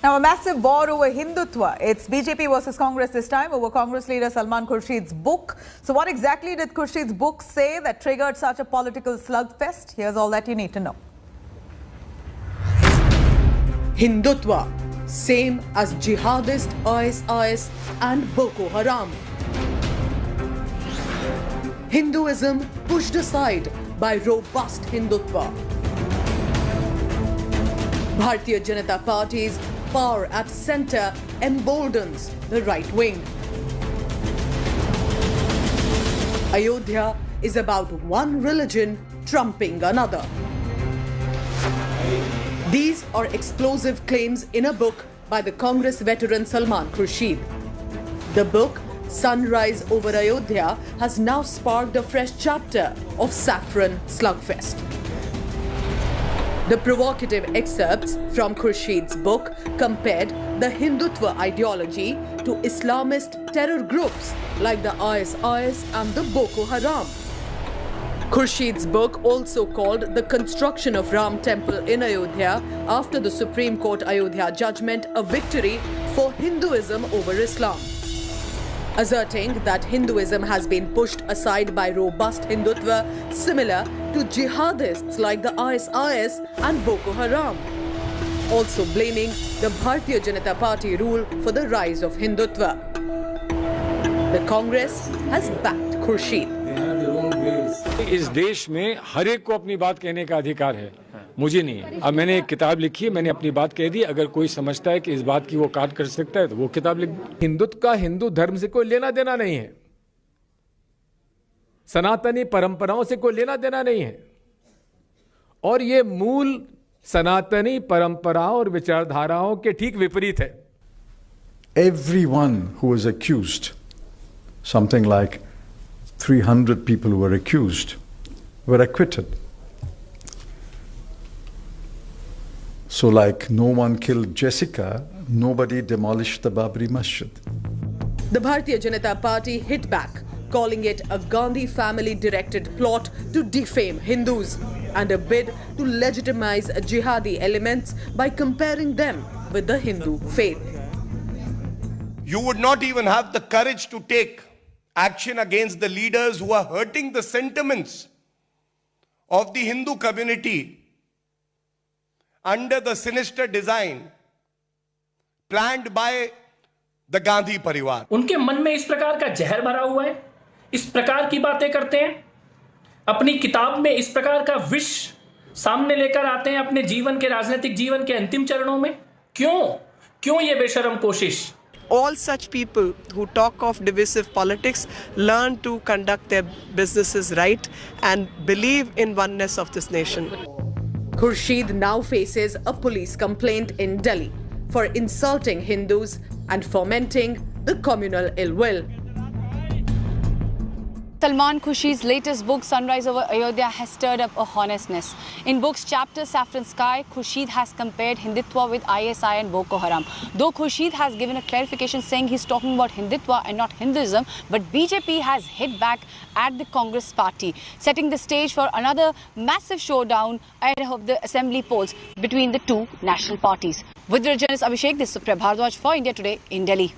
Now, a massive war over Hindutva. It's BJP versus Congress this time over Congress leader Salman Khurshid's book. So what exactly did Khurshid's book say that triggered such a political slugfest? Here's all that you need to know. Hindutva, same as jihadist ISIS and Boko Haram. Hinduism pushed aside by robust Hindutva. Bharatiya Janata Party's power at centre emboldens the right wing. Ayodhya is about one religion trumping another. These are explosive claims in a book by the Congress veteran Salman Khurshid. The book, Sunrise over Ayodhya, has now sparked a fresh chapter of saffron slugfest. The provocative excerpts from Khurshid's book compared the Hindutva ideology to Islamist terror groups like the ISIS and the Boko Haram. Khurshid's book also called the construction of Ram Temple in Ayodhya after the Supreme Court Ayodhya judgment a victory for Hinduism over Islam, asserting that Hinduism has been pushed aside by robust Hindutva similar to jihadists like the ISIS and Boko Haram, also blaming the Bharatiya Janata Party rule for the rise of Hindutva. The Congress has backed Khurshid. इस देश में हर एक को अपनी बात कहने का अधिकार है, मुझे नहीं है। अब मैंने एक किताब लिखी है, मैंने अपनी बात कह दी। अगर कोई समझता है कि इस बात की वो काट कर सकता है तो वो किताब लिख। हिंदुत्व का हिंदू धर्म से कोई लेना देना नहीं है, सनातनी परंपराओं से कोई लेना देना नहीं है, और ये मूल सनातनी परंपराओं और विचारधाराओं के ठीक विपरीत है। Everyone who was accused, something like 300 people who were accused, were acquitted. So like no one killed Jessica, nobody demolished the Babri Masjid. The Bharatiya Janata Party hit back, calling it a Gandhi family-directed plot to defame Hindus and a bid to legitimize jihadi elements by comparing them with the Hindu faith. You would not even have the courage to take action against the leaders who are hurting the sentiments of the Hindu community under the sinister design planned by the Gandhi परिवार। उनके मन में इस प्रकार का जहर भरा हुआ है, इस प्रकार की बातें करते हैं, अपनी किताब में इस प्रकार का विष सामने लेकर आते हैं अपने जीवन के राजनीतिक जीवन के अंतिम चरणों में। क्यों ये बेशरम कोशिश? All such people who talk of divisive politics learn to conduct their businesses right and believe in oneness of this nation. Khurshid now faces a police complaint in Delhi for insulting Hindus and fomenting the communal ill will. Salman Khurshid's latest book, Sunrise over Ayodhya, has stirred up a honestness. In book's chapter Saffron Sky, Khurshid has compared Hindutva with ISI and Boko Haram. Though Khurshid has given a clarification saying he's talking about Hindutva and not Hinduism, but BJP has hit back at the Congress party, setting the stage for another massive showdown ahead of the assembly polls between the two national parties. With journalist Abhishek, this is Supriya Bhardwaj for India Today in Delhi.